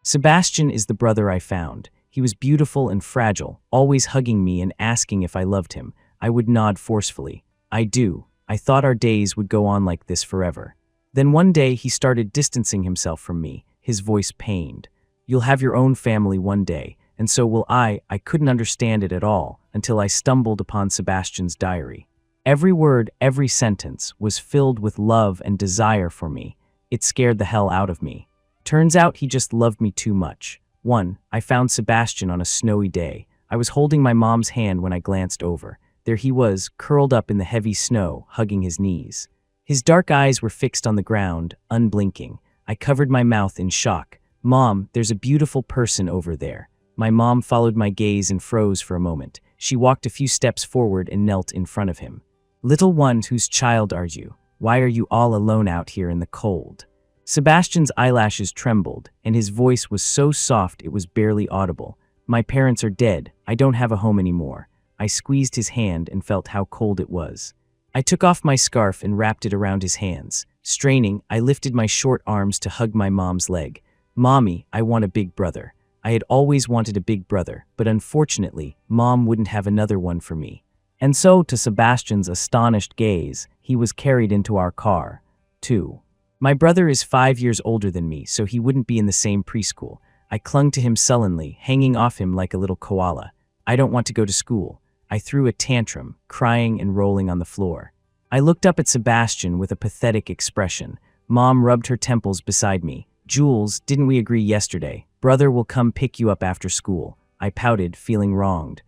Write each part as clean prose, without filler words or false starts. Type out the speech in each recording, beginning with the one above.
Sebastian is the brother I found. He was beautiful and fragile, always hugging me and asking if I loved him. I would nod forcefully. I do. I thought our days would go on like this forever. Then one day he started distancing himself from me, his voice pained. You'll have your own family one day, and so will I. I couldn't understand it at all until I stumbled upon Sebastian's diary. Every word, every sentence was filled with love and desire for me. It scared the hell out of me. Turns out he just loved me too much. I found Sebastian on a snowy day. I was holding my mom's hand when I glanced over. There he was, curled up in the heavy snow, hugging his knees. His dark eyes were fixed on the ground, unblinking. I covered my mouth in shock. Mom, there's a beautiful person over there. My mom followed my gaze and froze for a moment. She walked a few steps forward and knelt in front of him. Little one, whose child are you? Why are you all alone out here in the cold? Sebastian's eyelashes trembled, and his voice was so soft it was barely audible. My parents are dead. I don't have a home anymore. I squeezed his hand and felt how cold it was. I took off my scarf and wrapped it around his hands. Straining, I lifted my short arms to hug my mom's leg. Mommy, I want a big brother. I had always wanted a big brother, but unfortunately, Mom wouldn't have another one for me. And so, to Sebastian's astonished gaze, he was carried into our car. 2. My brother is 5 years older than me, so he wouldn't be in the same preschool. I clung to him sullenly, hanging off him like a little koala. I don't want to go to school. I threw a tantrum, crying and rolling on the floor. I looked up at Sebastian with a pathetic expression. Mom rubbed her temples beside me. Jules, didn't we agree yesterday? Brother will come pick you up after school. I pouted, feeling wronged.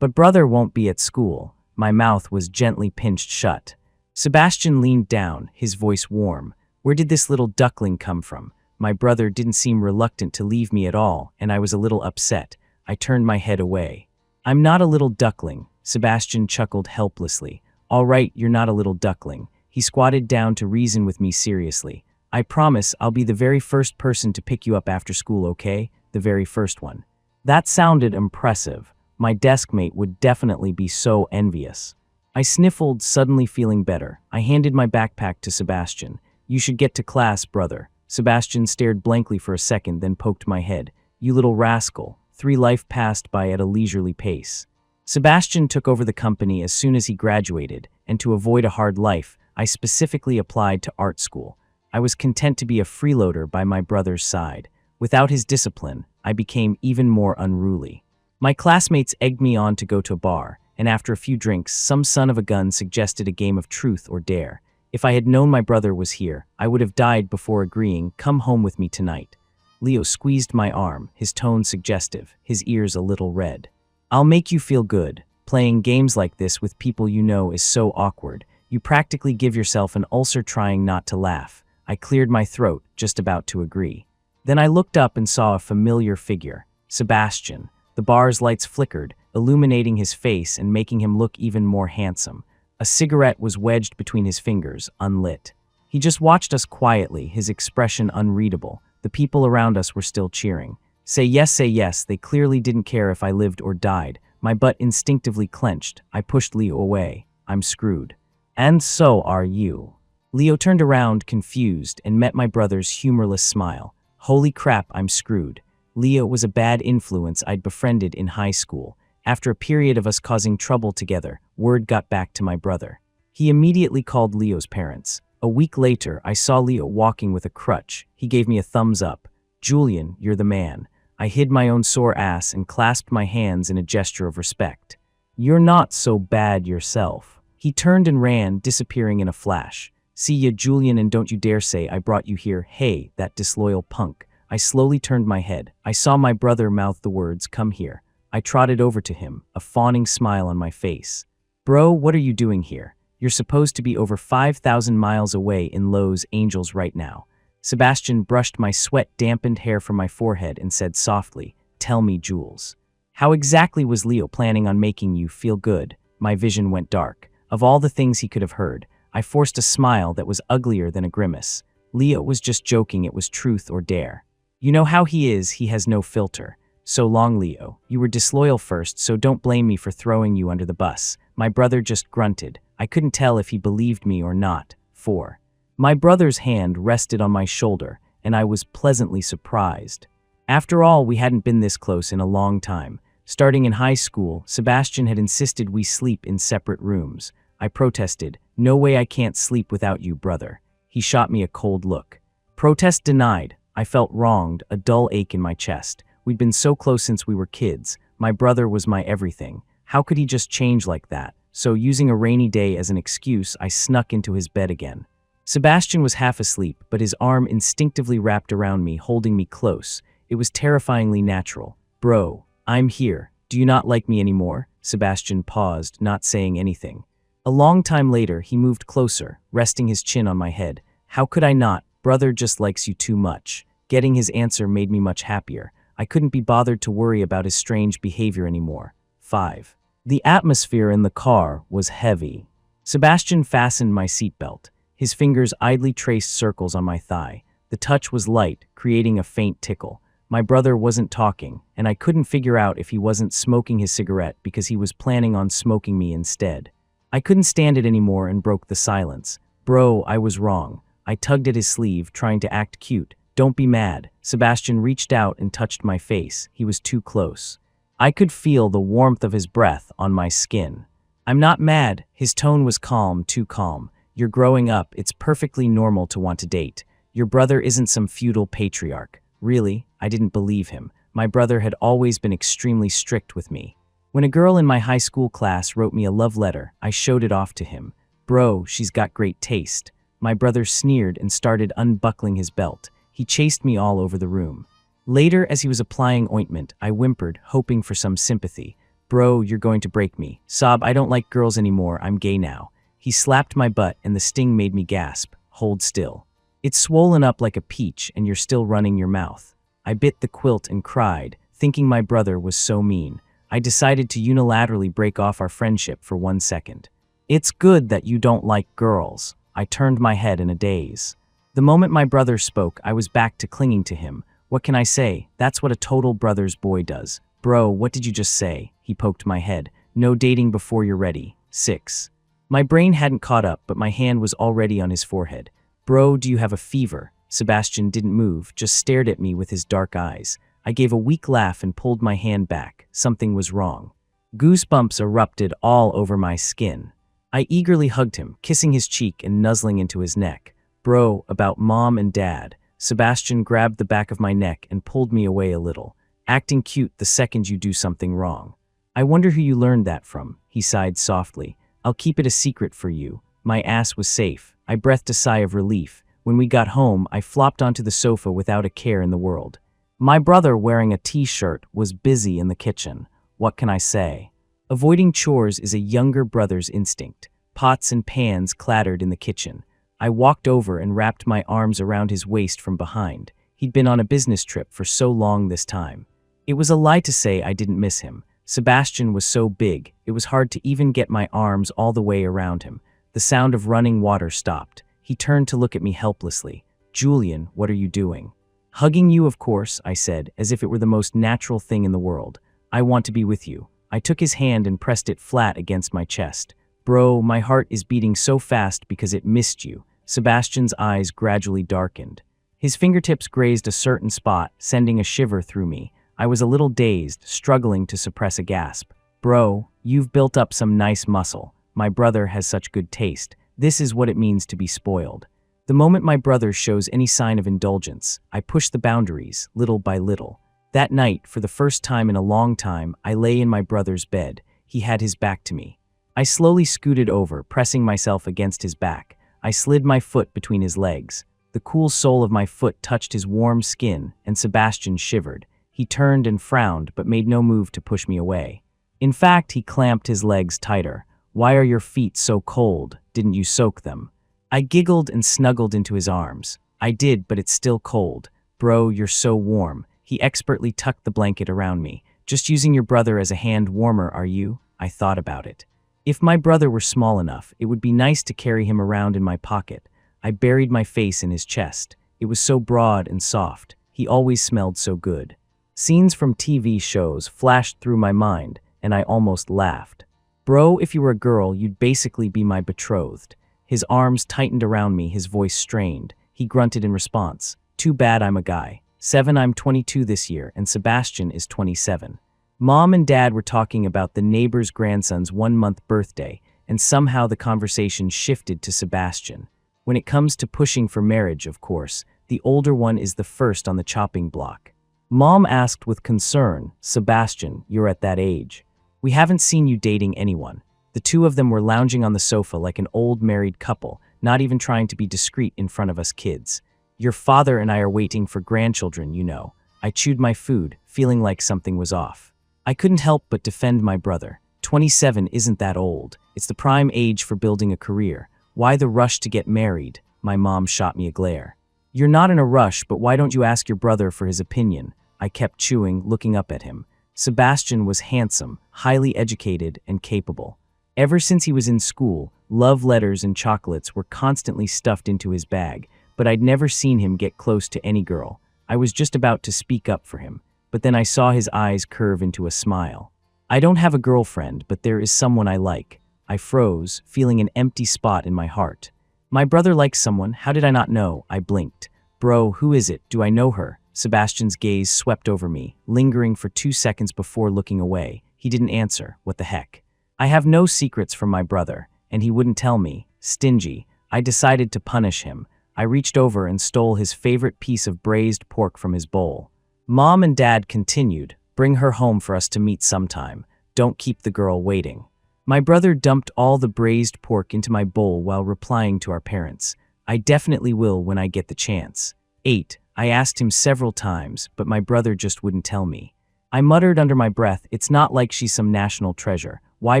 But brother won't be at school. My mouth was gently pinched shut. Sebastian leaned down, his voice warm. Where did this little duckling come from? My brother didn't seem reluctant to leave me at all, and I was a little upset. I turned my head away. I'm not a little duckling. Sebastian chuckled helplessly. All right, you're not a little duckling. He squatted down to reason with me seriously. I promise I'll be the very first person to pick you up after school, okay? The very first one. That sounded impressive. My desk mate would definitely be so envious. I sniffled, suddenly feeling better. I handed my backpack to Sebastian. You should get to class, brother. Sebastian stared blankly for a second, then poked my head. You little rascal. 3 life passed by at a leisurely pace. Sebastian took over the company as soon as he graduated, and to avoid a hard life, I specifically applied to art school. I was content to be a freeloader by my brother's side. Without his discipline, I became even more unruly. My classmates egged me on to go to a bar, and after a few drinks, some son of a gun suggested a game of truth or dare. If I had known my brother was here, I would have died before agreeing, come home with me tonight. Leo squeezed my arm, his tone suggestive, his ears a little red. I'll make you feel good. Playing games like this with people you know is so awkward. You practically give yourself an ulcer trying not to laugh. I cleared my throat, just about to agree. Then I looked up and saw a familiar figure. Sebastian. The bar's lights flickered, illuminating his face and making him look even more handsome. A cigarette was wedged between his fingers, unlit. He just watched us quietly, his expression unreadable. The people around us were still cheering. Say yes, they clearly didn't care if I lived or died. My butt instinctively clenched. I pushed Leo away. I'm screwed. And so are you. Leo turned around, confused, and met my brother's humorless smile. Holy crap, I'm screwed. Leo was a bad influence I'd befriended in high school. After a period of us causing trouble together, word got back to my brother. He immediately called Leo's parents. A week later, I saw Leo walking with a crutch. He gave me a thumbs up. Julian, you're the man. I hid my own sore ass and clasped my hands in a gesture of respect. You're not so bad yourself. He turned and ran, disappearing in a flash. See ya, Julian, and don't you dare say I brought you here. Hey, that disloyal punk. I slowly turned my head. I saw my brother mouth the words, come here. I trotted over to him, a fawning smile on my face. Bro, what are you doing here? You're supposed to be over 5,000 miles away in Los Angeles right now. Sebastian brushed my sweat-dampened hair from my forehead and said softly, tell me, Jules. How exactly was Leo planning on making you feel good? My vision went dark. Of all the things he could have heard, I forced a smile that was uglier than a grimace. Leo was just joking, it was truth or dare. You know how he is, he has no filter. So long, Leo. You were disloyal first, so don't blame me for throwing you under the bus. My brother just grunted. I couldn't tell if he believed me or not. 4. My brother's hand rested on my shoulder, and I was pleasantly surprised. After all, we hadn't been this close in a long time. Starting in high school, Sebastian had insisted we sleep in separate rooms. I protested, "No way, I can't sleep without you, brother." He shot me a cold look. Protest denied. I felt wronged, a dull ache in my chest. We'd been so close since we were kids. My brother was my everything. How could he just change like that? So, using a rainy day as an excuse, I snuck into his bed again. Sebastian was half asleep, but his arm instinctively wrapped around me, holding me close. It was terrifyingly natural. "Bro, I'm here. Do you not like me anymore?" Sebastian paused, not saying anything. A long time later, he moved closer, resting his chin on my head. "How could I not? Brother just likes you too much." Getting his answer made me much happier. I couldn't be bothered to worry about his strange behavior anymore. 5. The atmosphere in the car was heavy. Sebastian fastened my seatbelt. His fingers idly traced circles on my thigh. The touch was light, creating a faint tickle. My brother wasn't talking, and I couldn't figure out if he wasn't smoking his cigarette because he was planning on smoking me instead. I couldn't stand it anymore and broke the silence. "Bro, I was wrong." I tugged at his sleeve, trying to act cute. "Don't be mad." Sebastian reached out and touched my face. He was too close. I could feel the warmth of his breath on my skin. "I'm not mad." His tone was calm, too calm. "You're growing up. It's perfectly normal to want to date. Your brother isn't some feudal patriarch." Really? I didn't believe him. My brother had always been extremely strict with me. When a girl in my high school class wrote me a love letter, I showed it off to him. "Bro, she's got great taste." My brother sneered and started unbuckling his belt. He chased me all over the room. Later, as he was applying ointment, I whimpered, hoping for some sympathy. "Bro, you're going to break me." "Sob, I don't like girls anymore. I'm gay now." He slapped my butt and the sting made me gasp. "Hold still. It's swollen up like a peach and you're still running your mouth." I bit the quilt and cried, thinking my brother was so mean. I decided to unilaterally break off our friendship for 1 second. "It's good that you don't like girls." I turned my head in a daze. The moment my brother spoke, I was back to clinging to him. What can I say? That's what a total brother's boy does. "Bro, what did you just say?" He poked my head. "No dating before you're ready." 6. My brain hadn't caught up, but my hand was already on his forehead. "Bro, do you have a fever?" Sebastian didn't move, just stared at me with his dark eyes. I gave a weak laugh and pulled my hand back. Something was wrong. Goosebumps erupted all over my skin. I eagerly hugged him, kissing his cheek and nuzzling into his neck. "Bro, about mom and dad." Sebastian grabbed the back of my neck and pulled me away a little. "Acting cute the second you do something wrong." "I wonder who you learned that from," he sighed softly. "I'll keep it a secret for you." My ass was safe. I breathed a sigh of relief. When we got home, I flopped onto the sofa without a care in the world. My brother, wearing a t-shirt, was busy in the kitchen. What can I say? Avoiding chores is a younger brother's instinct. Pots and pans clattered in the kitchen. I walked over and wrapped my arms around his waist from behind. He'd been on a business trip for so long this time. It was a lie to say I didn't miss him. Sebastian was so big, it was hard to even get my arms all the way around him. The sound of running water stopped. He turned to look at me helplessly. "Julian, what are you doing?" "Hugging you, of course," I said, as if it were the most natural thing in the world. "I want to be with you." I took his hand and pressed it flat against my chest. "Bro, my heart is beating so fast because it missed you." Sebastian's eyes gradually darkened. His fingertips grazed a certain spot, sending a shiver through me. I was a little dazed, struggling to suppress a gasp. "Bro, you've built up some nice muscle. My brother has such good taste. This is what it means to be spoiled." The moment my brother shows any sign of indulgence, I push the boundaries, little by little. That night, for the first time in a long time, I lay in my brother's bed. He had his back to me. I slowly scooted over, pressing myself against his back. I slid my foot between his legs. The cool sole of my foot touched his warm skin, and Sebastian shivered. He turned and frowned, but made no move to push me away. In fact, he clamped his legs tighter. "Why are your feet so cold? Didn't you soak them?" I giggled and snuggled into his arms. "I did, but it's still cold." "Bro, you're so warm." He expertly tucked the blanket around me. "Just using your brother as a hand warmer, are you?" I thought about it. If my brother were small enough, it would be nice to carry him around in my pocket. I buried my face in his chest. It was so broad and soft. He always smelled so good. Scenes from TV shows flashed through my mind, and I almost laughed. "Bro, if you were a girl, you'd basically be my betrothed." His arms tightened around me, his voice strained. He grunted in response. "Too bad I'm a guy." 7. I'm 22 this year, and Sebastian is 27. Mom and Dad were talking about the neighbor's grandson's 1-month birthday, and somehow the conversation shifted to Sebastian. When it comes to pushing for marriage, of course, the older one is the first on the chopping block. Mom asked with concern, "Sebastian, you're at that age. We haven't seen you dating anyone." The two of them were lounging on the sofa like an old married couple, not even trying to be discreet in front of us kids. "Your father and I are waiting for grandchildren, you know." I chewed my food, feeling like something was off. I couldn't help but defend my brother. 27 isn't that old. It's the prime age for building a career. Why the rush to get married? My mom shot me a glare. "You're not in a rush, but why don't you ask your brother for his opinion?" I kept chewing, looking up at him. Sebastian was handsome, highly educated, and capable. Ever since he was in school, love letters and chocolates were constantly stuffed into his bag, but I'd never seen him get close to any girl. I was just about to speak up for him, but then I saw his eyes curve into a smile. "I don't have a girlfriend, but there is someone I like." I froze, feeling an empty spot in my heart. "My brother likes someone, how did I not know?" I blinked. "Bro, who is it? Do I know her?" Sebastian's gaze swept over me, lingering for 2 seconds before looking away. He didn't answer. What the heck? I have no secrets from my brother, and he wouldn't tell me. Stingy. I decided to punish him. I reached over and stole his favorite piece of braised pork from his bowl. Mom and Dad continued, "Bring her home for us to meet sometime. Don't keep the girl waiting." My brother dumped all the braised pork into my bowl while replying to our parents. "I definitely will when I get the chance." 8. I asked him several times, but my brother just wouldn't tell me. I muttered under my breath, "It's not like she's some national treasure. Why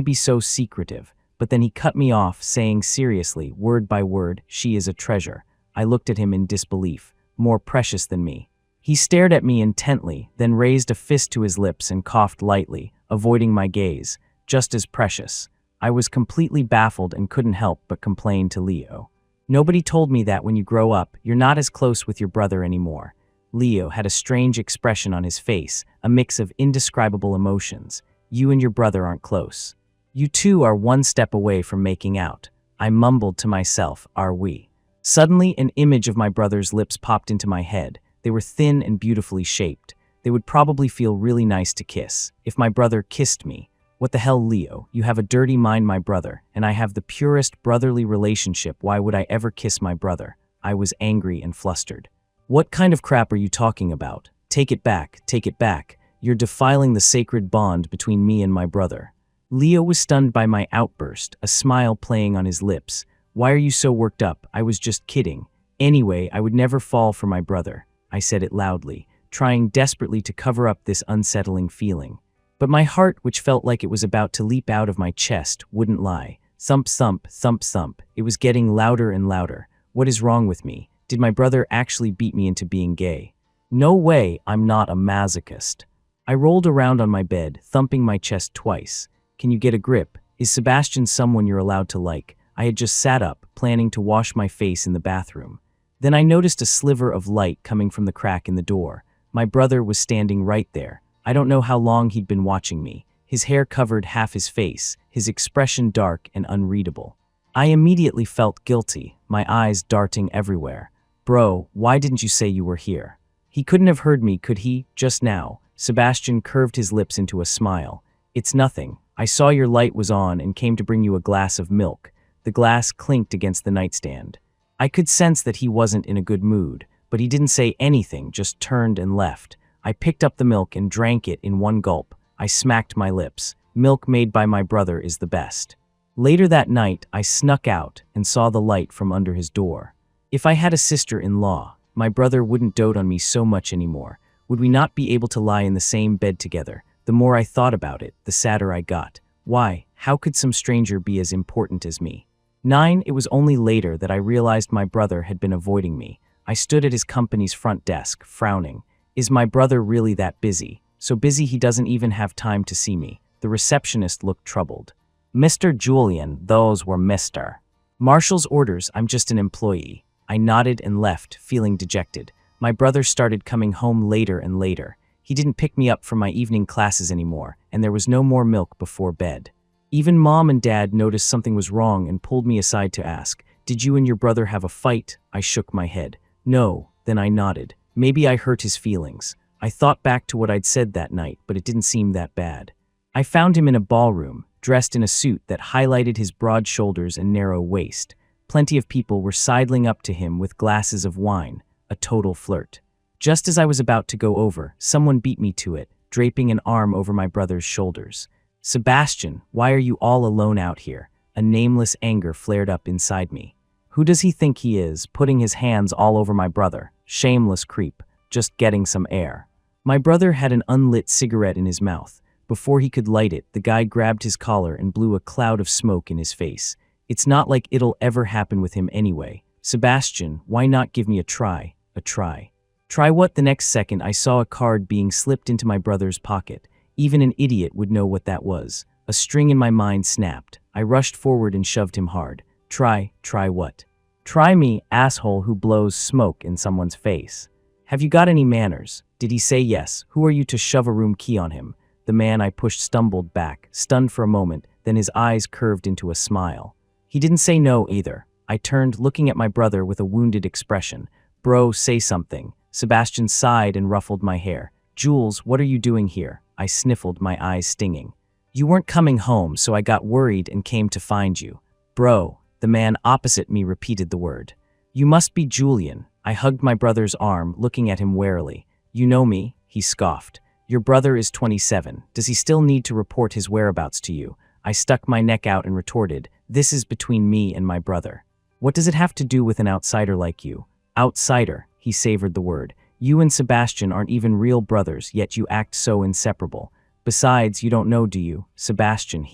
be so secretive?" But then he cut me off, saying seriously, word by word, "She is a treasure." I looked at him in disbelief. More precious than me. He stared at me intently, then raised a fist to his lips and coughed lightly, avoiding my gaze. "Just as precious." I was completely baffled and couldn't help but complain to Leo. "Nobody told me that when you grow up, you're not as close with your brother anymore." Leo had a strange expression on his face, a mix of indescribable emotions. "You and your brother aren't close. You two are one step away from making out." I mumbled to myself, "Are we?" Suddenly, an image of my brother's lips popped into my head. They were thin and beautifully shaped. They would probably feel really nice to kiss. If my brother kissed me. What the hell, Leo? You have a dirty mind, my brother, and I have the purest brotherly relationship. Why would I ever kiss my brother? I was angry and flustered. "What kind of crap are you talking about? Take it back, take it back. You're defiling the sacred bond between me and my brother." Leo was stunned by my outburst, a smile playing on his lips. "Why are you so worked up? I was just kidding. Anyway, I would never fall for my brother." I said it loudly, trying desperately to cover up this unsettling feeling. But my heart, which felt like it was about to leap out of my chest, wouldn't lie. Thump, thump, thump, thump. It was getting louder and louder. What is wrong with me? Did my brother actually beat me into being gay? No way, I'm not a masochist. I rolled around on my bed, thumping my chest twice. "Can you get a grip? Is Sebastian someone you're allowed to like?" I had just sat up, planning to wash my face in the bathroom. Then I noticed a sliver of light coming from the crack in the door. My brother was standing right there. I don't know how long he'd been watching me. His hair covered half his face, his expression dark and unreadable. I immediately felt guilty, my eyes darting everywhere. "Bro, why didn't you say you were here?" He couldn't have heard me, could he? Just now. Sebastian curved his lips into a smile. "It's nothing. I saw your light was on and came to bring you a glass of milk." The glass clinked against the nightstand. I could sense that he wasn't in a good mood, but he didn't say anything, just turned and left. I picked up the milk and drank it in one gulp. I smacked my lips. Milk made by my brother is the best. Later that night, I snuck out and saw the light from under his door. If I had a sister-in-law, my brother wouldn't dote on me so much anymore. Would we not be able to lie in the same bed together? The more I thought about it, the sadder I got. Why? How could some stranger be as important as me? 9. It was only later that I realized my brother had been avoiding me. I stood at his company's front desk, frowning. Is my brother really that busy? So busy he doesn't even have time to see me. The receptionist looked troubled. "Mr. Julian, those were Mr. Marshall's orders. I'm just an employee." I nodded and left, feeling dejected. My brother started coming home later and later. He didn't pick me up from my evening classes anymore, and there was no more milk before bed. Even Mom and Dad noticed something was wrong and pulled me aside to ask, "Did you and your brother have a fight?" I shook my head. "No." Then I nodded. Maybe I hurt his feelings. I thought back to what I'd said that night, but it didn't seem that bad. I found him in a ballroom, dressed in a suit that highlighted his broad shoulders and narrow waist. Plenty of people were sidling up to him with glasses of wine, a total flirt. Just as I was about to go over, someone beat me to it, draping an arm over my brother's shoulders. "Sebastian, why are you all alone out here?" A nameless anger flared up inside me. Who does he think he is, putting his hands all over my brother? Shameless creep, just getting some air. My brother had an unlit cigarette in his mouth. Before he could light it, the guy grabbed his collar and blew a cloud of smoke in his face. It's not like it'll ever happen with him anyway. "Sebastian, why not give me a try?" A try. Try what? The next second, I saw a card being slipped into my brother's pocket. Even an idiot would know what that was. A string in my mind snapped. I rushed forward and shoved him hard. Try what? Try me, asshole who blows smoke in someone's face. Have you got any manners? Did he say yes? Who are you to shove a room key on him? The man I pushed stumbled back, stunned for a moment, then his eyes curved into a smile. He didn't say no either. I turned, looking at my brother with a wounded expression. "Bro, say something." Sebastian sighed and ruffled my hair. "Jules, what are you doing here?" I sniffled, my eyes stinging. "You weren't coming home, so I got worried and came to find you." "Bro," the man opposite me repeated the word. "You must be Julian." I hugged my brother's arm, looking at him warily. "You know me?" he scoffed. "Your brother is 27. Does he still need to report his whereabouts to you?" I stuck my neck out and retorted, "This is between me and my brother. What does it have to do with an outsider like you?" "Outsider," he savored the word. "You and Sebastian aren't even real brothers, yet you act so inseparable. Besides, you don't know, do you, Sebastian?"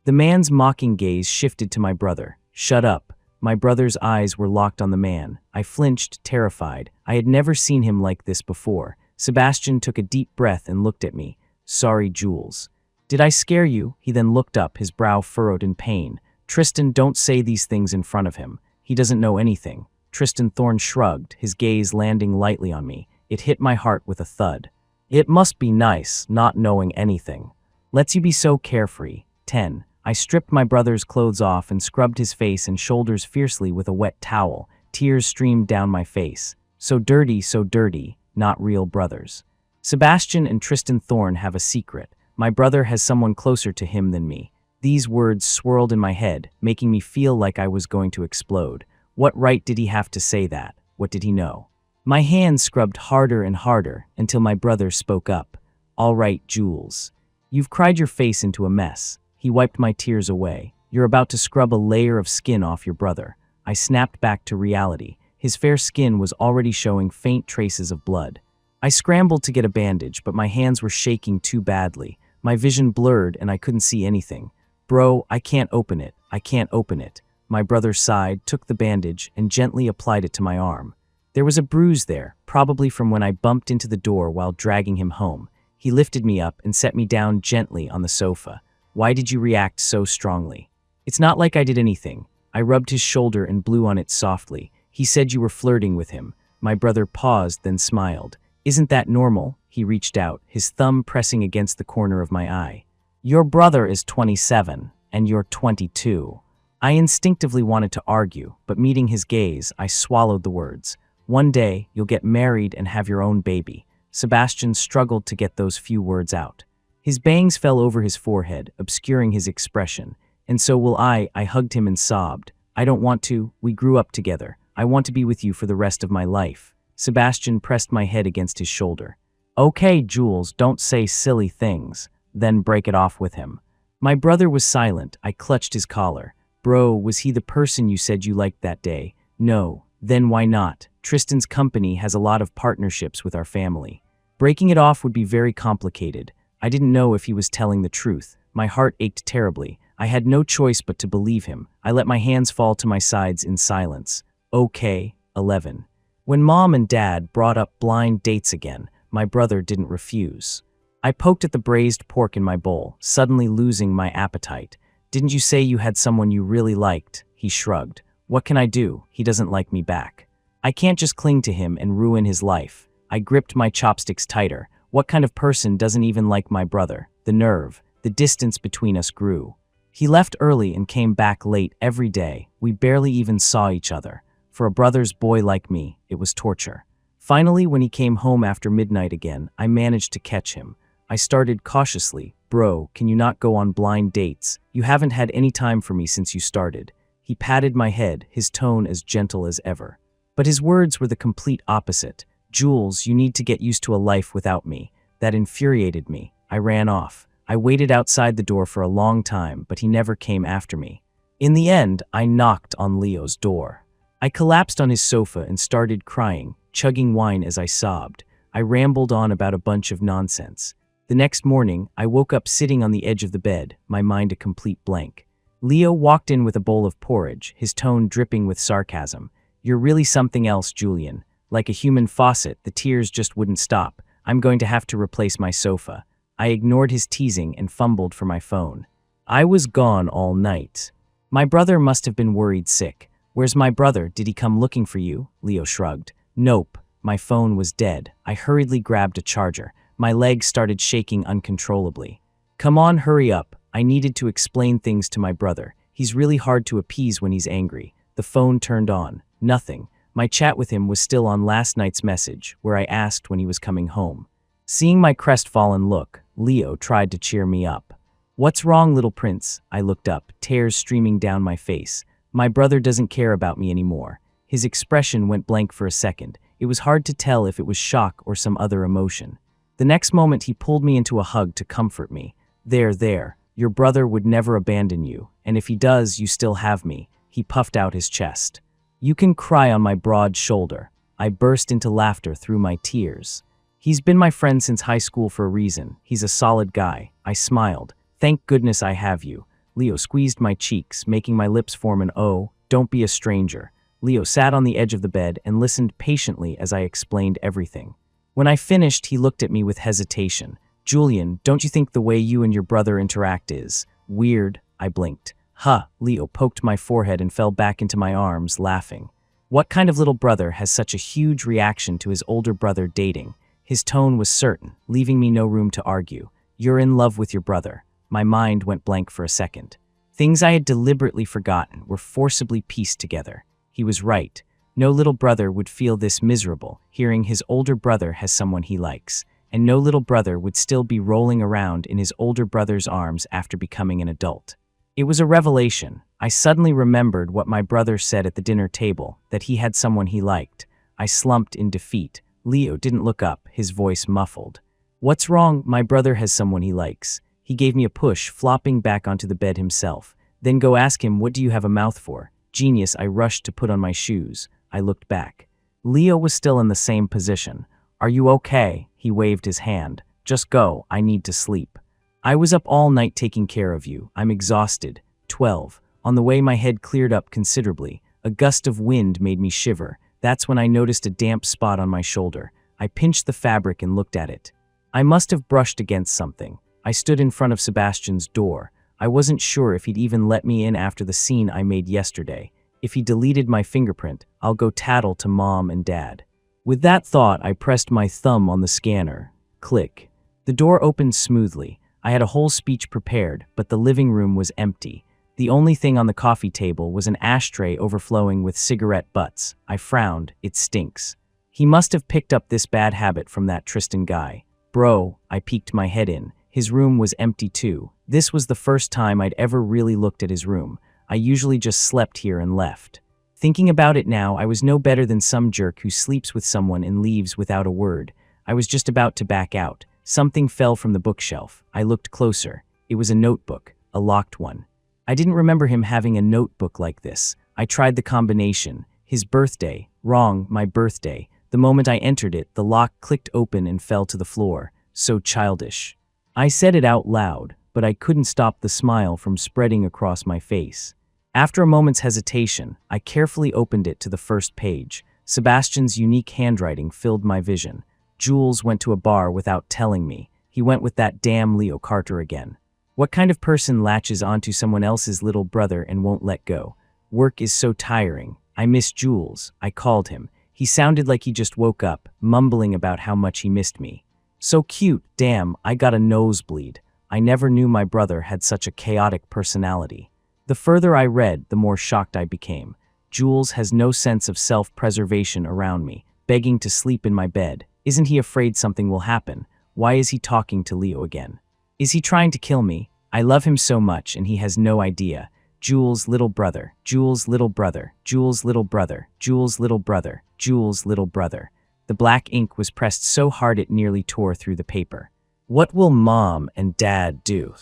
The man's mocking gaze shifted to my brother. "Shut up." My brother's eyes were locked on the man. I flinched, terrified. I had never seen him like this before. Sebastian took a deep breath and looked at me. "Sorry, Jules." "Did I scare you?" He then looked up, his brow furrowed in pain. "Tristan, don't say these things in front of him. He doesn't know anything." Tristan Thorne shrugged, his gaze landing lightly on me. It hit my heart with a thud. "It must be nice, not knowing anything. Lets you be so carefree." 10. I stripped my brother's clothes off and scrubbed his face and shoulders fiercely with a wet towel. Tears streamed down my face. So dirty, not real brothers. Sebastian and Tristan Thorne have a secret. My brother has someone closer to him than me. These words swirled in my head, making me feel like I was going to explode. What right did he have to say that? What did he know? My hands scrubbed harder and harder until my brother spoke up. "All right, Jules. You've cried your face into a mess." He wiped my tears away. "You're about to scrub a layer of skin off your brother." I snapped back to reality. His fair skin was already showing faint traces of blood. I scrambled to get a bandage, but my hands were shaking too badly. My vision blurred and I couldn't see anything. "Bro, I can't open it. I can't open it." My brother sighed, took the bandage, and gently applied it to my arm. There was a bruise there, probably from when I bumped into the door while dragging him home. He lifted me up and set me down gently on the sofa. "Why did you react so strongly?" "It's not like I did anything." I rubbed his shoulder and blew on it softly. "He said you were flirting with him." My brother paused, then smiled. "Isn't that normal?" He reached out, his thumb pressing against the corner of my eye. "Your brother is 27, and you're 22. I instinctively wanted to argue, but meeting his gaze, I swallowed the words. "One day, you'll get married and have your own baby." Sebastian struggled to get those few words out. His bangs fell over his forehead, obscuring his expression. "And so will I." I hugged him and sobbed. "I don't want to. We grew up together. I want to be with you for the rest of my life." Sebastian pressed my head against his shoulder. "Okay, Jules, don't say silly things." Then break it off with him. My brother was silent. I clutched his collar. "Bro, was he the person you said you liked that day?" "No." "Then why not? Tristan's company has a lot of partnerships with our family. Breaking it off would be very complicated." I didn't know if he was telling the truth. My heart ached terribly. I had no choice but to believe him. I let my hands fall to my sides in silence. Okay. 11. When Mom and Dad brought up blind dates again, my brother didn't refuse. I poked at the braised pork in my bowl, suddenly losing my appetite. "Didn't you say you had someone you really liked?" He shrugged. "What can I do? He doesn't like me back. I can't just cling to him and ruin his life." I gripped my chopsticks tighter. What kind of person doesn't even like my brother? The nerve. The distance between us grew. He left early and came back late every day. We barely even saw each other. For a brother's boy like me, it was torture. Finally, when he came home after midnight again, I managed to catch him. I started cautiously, "Bro, can you not go on blind dates? You haven't had any time for me since you started." He patted my head, his tone as gentle as ever. But his words were the complete opposite. "Jules, you need to get used to a life without me." That infuriated me. I ran off. I waited outside the door for a long time, but he never came after me. In the end, I knocked on Leo's door. I collapsed on his sofa and started crying, chugging wine as I sobbed. I rambled on about a bunch of nonsense. The next morning, I woke up sitting on the edge of the bed, my mind a complete blank. Leo walked in with a bowl of porridge, his tone dripping with sarcasm. "You're really something else, Julian. Like a human faucet, the tears just wouldn't stop. I'm going to have to replace my sofa." I ignored his teasing and fumbled for my phone. I was gone all night. My brother must have been worried sick. "Where's my brother? Did he come looking for you?" Leo shrugged. "Nope." My phone was dead. I hurriedly grabbed a charger. My legs started shaking uncontrollably. "Come on, hurry up." I needed to explain things to my brother. He's really hard to appease when he's angry. The phone turned on. Nothing. My chat with him was still on last night's message, where I asked when he was coming home. Seeing my crestfallen look, Leo tried to cheer me up. "What's wrong, little prince?" I looked up, tears streaming down my face. My brother doesn't care about me anymore. His expression went blank for a second. It was hard to tell if it was shock or some other emotion. The next moment he pulled me into a hug to comfort me. There, your brother would never abandon you, and if he does, you still have me." He puffed out his chest. "You can cry on my broad shoulder." I burst into laughter through my tears. "He's been my friend since high school for a reason. He's a solid guy." I smiled. "Thank goodness I have you." Leo squeezed my cheeks, making my lips form an "Oh, don't be a stranger." Leo sat on the edge of the bed and listened patiently as I explained everything. When I finished, he looked at me with hesitation. "Julian, don't you think the way you and your brother interact is weird?" I blinked. "Huh." Leo poked my forehead and fell back into my arms, laughing. What kind of little brother has such a huge reaction to his older brother dating? His tone was certain, leaving me no room to argue. "You're in love with your brother." My mind went blank for a second. Things I had deliberately forgotten were forcibly pieced together. He was right. No little brother would feel this miserable, hearing his older brother has someone he likes, and no little brother would still be rolling around in his older brother's arms after becoming an adult. It was a revelation. I suddenly remembered what my brother said at the dinner table, that he had someone he liked. I slumped in defeat. Leo didn't look up, his voice muffled. "What's wrong? My brother has someone he likes." He gave me a push, flopping back onto the bed himself. "Then go ask him, what do you have a mouth for?" Genius, I rushed to put on my shoes. I looked back. Leo was still in the same position. "Are you okay?" He waved his hand. "Just go, I need to sleep." "I was up all night taking care of you. I'm exhausted." 12. On the way, my head cleared up considerably. A gust of wind made me shiver. That's when I noticed a damp spot on my shoulder. I pinched the fabric and looked at it. I must have brushed against something. I stood in front of Sebastian's door. I wasn't sure if he'd even let me in after the scene I made yesterday. If he deleted my fingerprint, I'll go tattle to Mom and Dad. With that thought, I pressed my thumb on the scanner. Click. The door opened smoothly. I had a whole speech prepared, but the living room was empty. The only thing on the coffee table was an ashtray overflowing with cigarette butts. I frowned. It stinks. He must have picked up this bad habit from that Tristan guy. "Bro," I peeked my head in. His room was empty too. This was the first time I'd ever really looked at his room. I usually just slept here and left. Thinking about it now, I was no better than some jerk who sleeps with someone and leaves without a word. I was just about to back out. Something fell from the bookshelf. I looked closer. It was a notebook, a locked one. I didn't remember him having a notebook like this. I tried the combination. His birthday. Wrong, my birthday. The moment I entered it, the lock clicked open and fell to the floor. So childish. I said it out loud, but I couldn't stop the smile from spreading across my face. After a moment's hesitation, I carefully opened it to the first page. Sebastian's unique handwriting filled my vision. Jules went to a bar without telling me. He went with that damn Leo Carter again. What kind of person latches onto someone else's little brother and won't let go? Work is so tiring. I miss Jules. I called him. He sounded like he just woke up, mumbling about how much he missed me. So cute. Damn, I got a nosebleed. I never knew my brother had such a chaotic personality. The further I read, the more shocked I became. Jules has no sense of self-preservation around me. begging to sleep in my bed. Isn't he afraid something will happen? Why is he talking to Leo again? Is he trying to kill me? I love him so much and he has no idea. Jules' little brother, Jules' little brother, Jules' little brother, Jules' little brother, Jules' little brother. The black ink was pressed so hard it nearly tore through the paper. What will Mom and Dad do?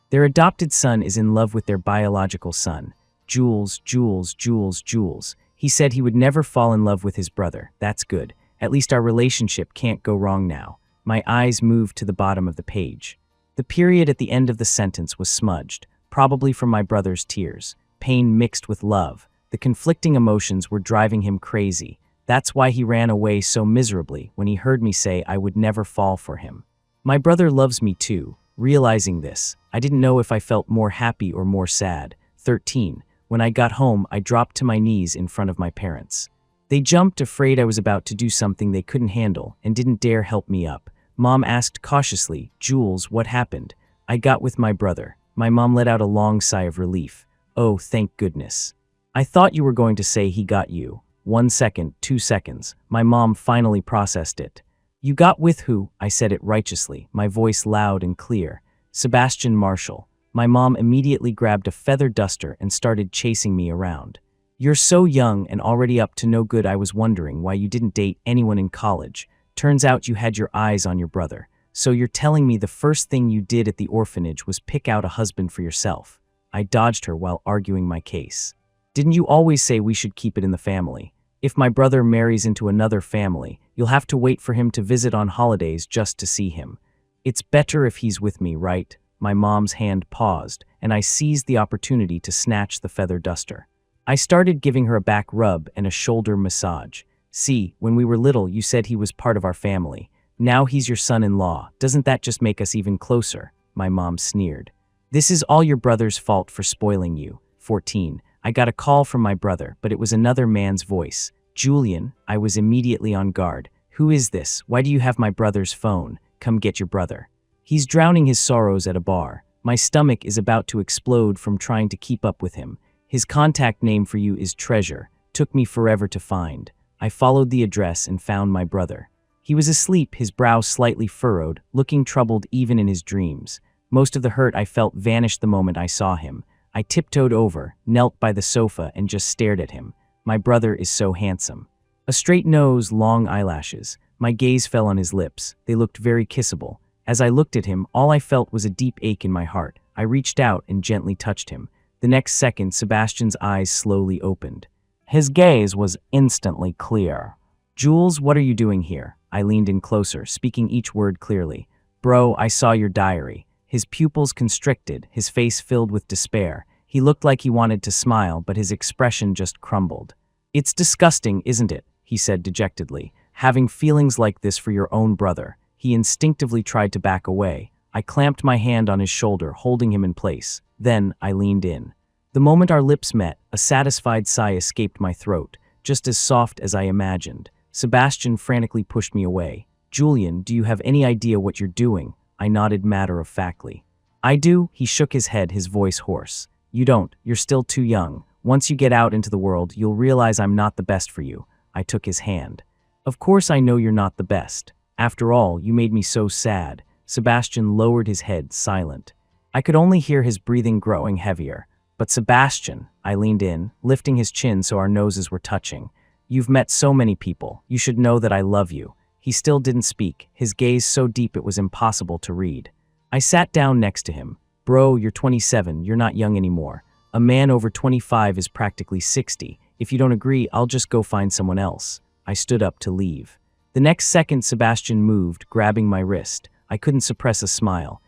Their adopted son is in love with their biological son. Jules, Jules, Jules, Jules. He said he would never fall in love with his brother. That's good. At least our relationship can't go wrong now. My eyes moved to the bottom of the page. The period at the end of the sentence was smudged, probably from my brother's tears. Pain mixed with love. The conflicting emotions were driving him crazy. That's why he ran away so miserably when he heard me say I would never fall for him. My brother loves me too. Realizing this, I didn't know if I felt more happy or more sad. 13. When I got home, I dropped to my knees in front of my parents. They jumped, afraid I was about to do something they couldn't handle, and didn't dare help me up. Mom asked cautiously, Jules, what happened? I got with my brother. My mom let out a long sigh of relief. Oh, thank goodness. I thought you were going to say he got you. 1 second, 2 seconds. My mom finally processed it. You got with who? I said it righteously, my voice loud and clear. Sebastian Marshall. My mom immediately grabbed a feather duster and started chasing me around. You're so young and already up to no good. I was wondering why you didn't date anyone in college. Turns out you had your eyes on your brother. So you're telling me the first thing you did at the orphanage was pick out a husband for yourself. I dodged her while arguing my case. Didn't you always say we should keep it in the family? If my brother marries into another family, you'll have to wait for him to visit on holidays just to see him. It's better if he's with me, right? My mom's hand paused, and I seized the opportunity to snatch the feather duster. I started giving her a back rub and a shoulder massage. See, when we were little, you said he was part of our family. Now he's your son-in-law. Doesn't that just make us even closer? My mom sneered. This is all your brother's fault for spoiling you. 14. I got a call from my brother, but it was another man's voice. Julian. I was immediately on guard. Who is this? Why do you have my brother's phone? Come get your brother. He's drowning his sorrows at a bar. My stomach is about to explode from trying to keep up with him. His contact name for you is Treasure. Took me forever to find. I followed the address and found my brother. He was asleep, his brow slightly furrowed, looking troubled even in his dreams. Most of the hurt I felt vanished the moment I saw him. I tiptoed over, knelt by the sofa, and just stared at him. My brother is so handsome. A straight nose, long eyelashes. My gaze fell on his lips. They looked very kissable. As I looked at him, all I felt was a deep ache in my heart. I reached out and gently touched him. The next second, Sebastian's eyes slowly opened. His gaze was instantly clear. Jules, what are you doing here? I leaned in closer, speaking each word clearly. Bro, I saw your diary. His pupils constricted, his face filled with despair. He looked like he wanted to smile, but his expression just crumbled. It's disgusting, isn't it? He said dejectedly. Having feelings like this for your own brother. He instinctively tried to back away. I clamped my hand on his shoulder, holding him in place. Then I leaned in. The moment our lips met, a satisfied sigh escaped my throat, just as soft as I imagined. Sebastian frantically pushed me away. Julian, do you have any idea what you're doing? I nodded matter-of-factly. I do, he shook his head, his voice hoarse. You don't, you're still too young. Once you get out into the world, you'll realize I'm not the best for you. I took his hand. Of course I know you're not the best. After all, you made me so sad. Sebastian lowered his head, silent. I could only hear his breathing growing heavier. But Sebastian, I leaned in, lifting his chin so our noses were touching. You've met so many people. You should know that I love you. He still didn't speak, his gaze so deep it was impossible to read. I sat down next to him. Bro, you're 27, you're not young anymore. A man over 25 is practically 60. If you don't agree, I'll just go find someone else. I stood up to leave. The next second, Sebastian moved, grabbing my wrist. I couldn't suppress a smile.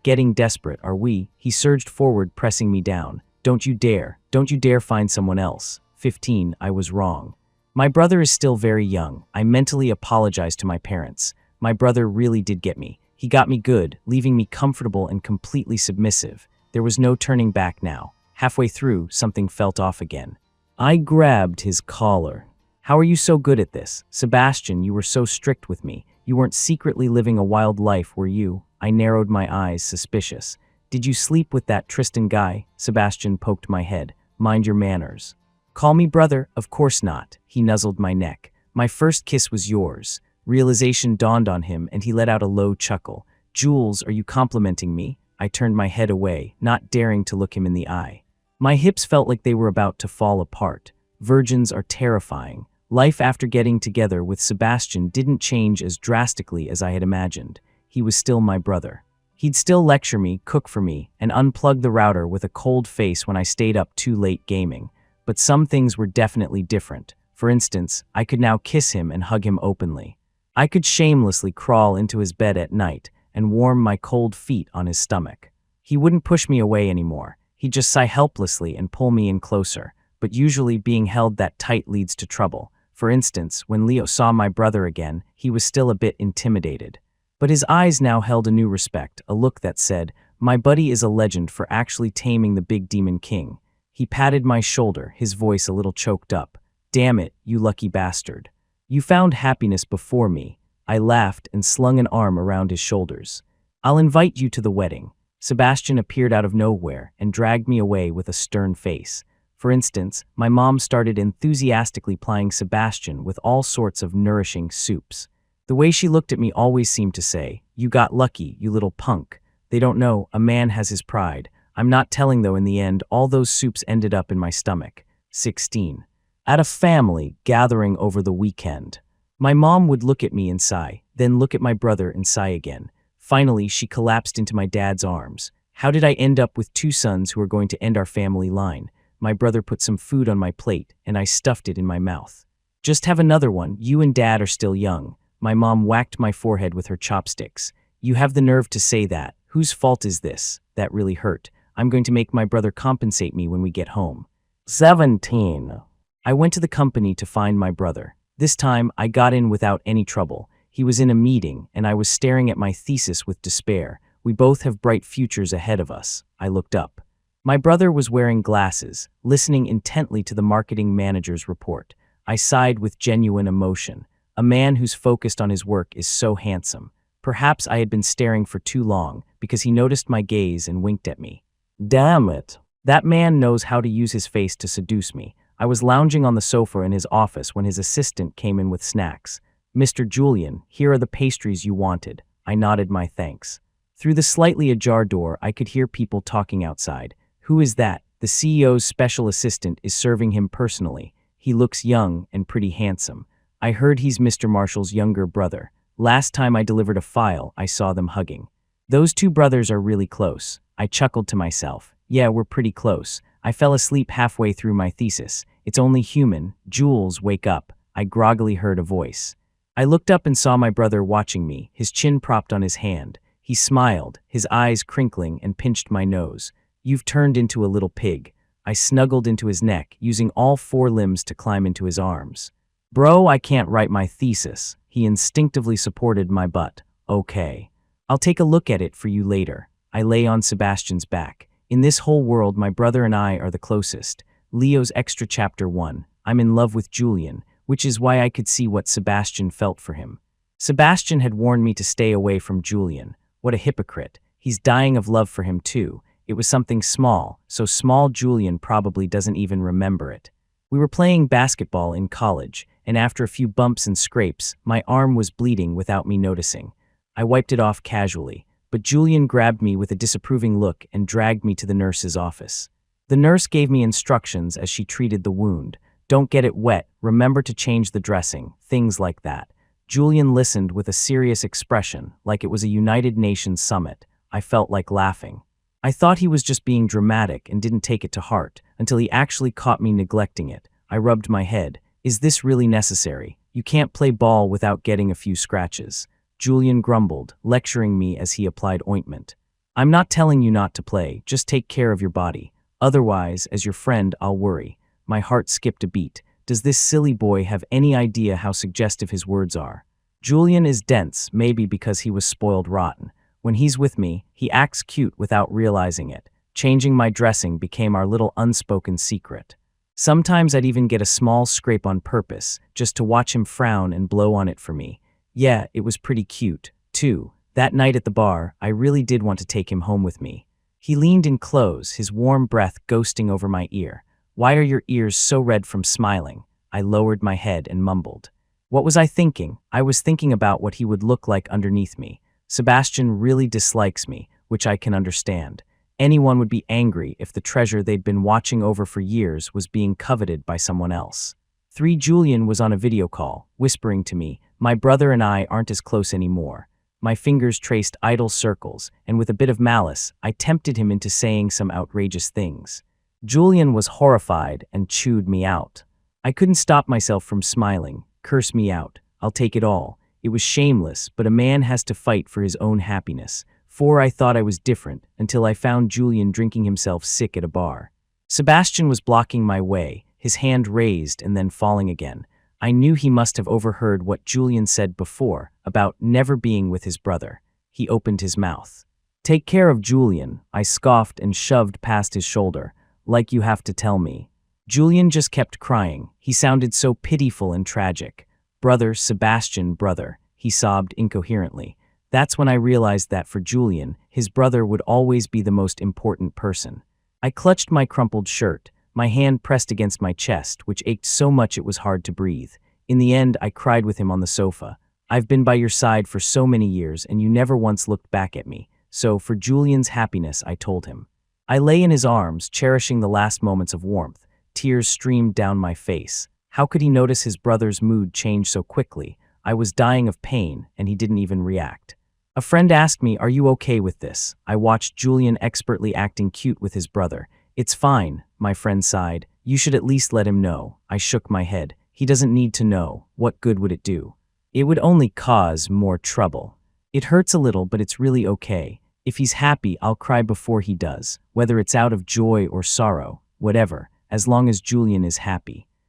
Getting desperate, are we? He surged forward, pressing me down. Don't you dare find someone else. 15, I was wrong. My brother is still very young. I mentally apologized to my parents. My brother really did get me. He got me good, leaving me comfortable and completely submissive. There was no turning back now. Halfway through, something felt off again. I grabbed his collar. How are you so good at this? Sebastian, you were so strict with me. You weren't secretly living a wild life, were you? I narrowed my eyes, suspicious. Did you sleep with that Tristan guy? Sebastian poked my head. Mind your manners. Call me brother? Of course not. He nuzzled my neck. My first kiss was yours." Realization dawned on him, and he let out a low chuckle. "Jules, are you complimenting me?" I turned my head away, not daring to look him in the eye. My hips felt like they were about to fall apart. Virgins are terrifying. Life after getting together with Sebastian didn't change as drastically as I had imagined. He was still my brother. He'd still lecture me, cook for me, and unplug the router with a cold face when I stayed up too late gaming. But some things were definitely different. For instance, I could now kiss him and hug him openly. I could shamelessly crawl into his bed at night and warm my cold feet on his stomach. He wouldn't push me away anymore. He'd just sigh helplessly and pull me in closer. But usually being held that tight leads to trouble. For instance, when Leo saw my brother again, he was still a bit intimidated. But his eyes now held a new respect, a look that said, "My buddy is a legend for actually taming the big demon king." He patted my shoulder, his voice a little choked up. "Damn it, you lucky bastard. You found happiness before me." I laughed and slung an arm around his shoulders. "I'll invite you to the wedding." Sebastian appeared out of nowhere and dragged me away with a stern face. For instance, my mom started enthusiastically plying Sebastian with all sorts of nourishing soups. The way she looked at me always seemed to say, "You got lucky, you little punk." They don't know, a man has his pride. I'm not telling though, in the end, all those soups ended up in my stomach. 16. At a family gathering over the weekend. My mom would look at me and sigh, then look at my brother and sigh again. Finally, she collapsed into my dad's arms. How did I end up with two sons who are going to end our family line? My brother put some food on my plate, and I stuffed it in my mouth. "Just have another one, you and Dad are still young." My mom whacked my forehead with her chopsticks. "You have the nerve to say that. Whose fault is this?" That really hurt. "I'm going to make my brother compensate me when we get home." 17. I went to the company to find my brother. This time, I got in without any trouble. He was in a meeting, and I was staring at my thesis with despair. We both have bright futures ahead of us. I looked up. My brother was wearing glasses, listening intently to the marketing manager's report. I sighed with genuine emotion. A man who's focused on his work is so handsome. Perhaps I had been staring for too long, because he noticed my gaze and winked at me. Damn it. That man knows how to use his face to seduce me. I was lounging on the sofa in his office when his assistant came in with snacks. "Mr. Julian, here are the pastries you wanted." I nodded my thanks. Through the slightly ajar door, I could hear people talking outside. "Who is that?" The CEO's special assistant is serving him personally. He looks young and pretty handsome. I heard he's Mr. Marshall's younger brother. Last time I delivered a file, I saw them hugging. Those two brothers are really close. I chuckled to myself. Yeah, we're pretty close. I fell asleep halfway through my thesis. It's only human. "Jules, wake up." I groggily heard a voice. I looked up and saw my brother watching me, his chin propped on his hand. He smiled, his eyes crinkling, and pinched my nose. "You've turned into a little pig." I snuggled into his neck, using all four limbs to climb into his arms. "Bro, I can't write my thesis." He instinctively supported my butt. "Okay. I'll take a look at it for you later." I lay on Sebastian's back. In this whole world, my brother and I are the closest. Leo's extra chapter 1. I'm in love with Julian, which is why I could see what Sebastian felt for him. Sebastian had warned me to stay away from Julian. What a hypocrite. He's dying of love for him too. It was something small, so small Julian probably doesn't even remember it. We were playing basketball in college, and after a few bumps and scrapes, my arm was bleeding without me noticing. I wiped it off casually, but Julian grabbed me with a disapproving look and dragged me to the nurse's office. The nurse gave me instructions as she treated the wound. "Don't get it wet, remember to change the dressing," things like that. Julian listened with a serious expression, like it was a United Nations summit. I felt like laughing. I thought he was just being dramatic and didn't take it to heart, until he actually caught me neglecting it. I rubbed my head. "Is this really necessary? You can't play ball without getting a few scratches." Julian grumbled, lecturing me as he applied ointment. "I'm not telling you not to play, just take care of your body. Otherwise, as your friend, I'll worry." My heart skipped a beat. Does this silly boy have any idea how suggestive his words are? Julian is dense, maybe because he was spoiled rotten. When he's with me, he acts cute without realizing it. Changing my dressing became our little unspoken secret. Sometimes I'd even get a small scrape on purpose, just to watch him frown and blow on it for me. Yeah, it was pretty cute, too. That night at the bar, I really did want to take him home with me. He leaned in close, his warm breath ghosting over my ear. "Why are your ears so red from smiling?" I lowered my head and mumbled. What was I thinking? I was thinking about what he would look like underneath me. Sebastian really dislikes me, which I can understand. Anyone would be angry if the treasure they'd been watching over for years was being coveted by someone else. 3. Julian was on a video call, whispering to me, "My brother and I aren't as close anymore." My fingers traced idle circles, and with a bit of malice, I tempted him into saying some outrageous things. Julian was horrified and chewed me out. I couldn't stop myself from smiling. Curse me out. I'll take it all. It was shameless, but a man has to fight for his own happiness. 4. I thought I was different, until I found Julian drinking himself sick at a bar. Sebastian was blocking my way, his hand raised and then falling again. I knew he must have overheard what Julian said before, about never being with his brother. He opened his mouth. "Take care of Julian," I scoffed and shoved past his shoulder. "Like you have to tell me." Julian just kept crying. He sounded so pitiful and tragic. "Brother, Sebastian, brother," he sobbed incoherently. That's when I realized that for Julian, his brother would always be the most important person. I clutched my crumpled shirt, my hand pressed against my chest, which ached so much it was hard to breathe. In the end, I cried with him on the sofa. "I've been by your side for so many years, and you never once looked back at me. So, for Julian's happiness," I told him. I lay in his arms, cherishing the last moments of warmth. Tears streamed down my face. How could he notice his brother's mood change so quickly? I was dying of pain, and he didn't even react. A friend asked me, "Are you okay with this?" I watched Julian expertly acting cute with his brother. "It's fine," my friend sighed. "You should at least let him know." I shook my head. "He doesn't need to know. What good would it do? It would only cause more trouble. It hurts a little, but it's really okay. If he's happy, I'll cry before he does, whether it's out of joy or sorrow, whatever, as long as Julian is happy."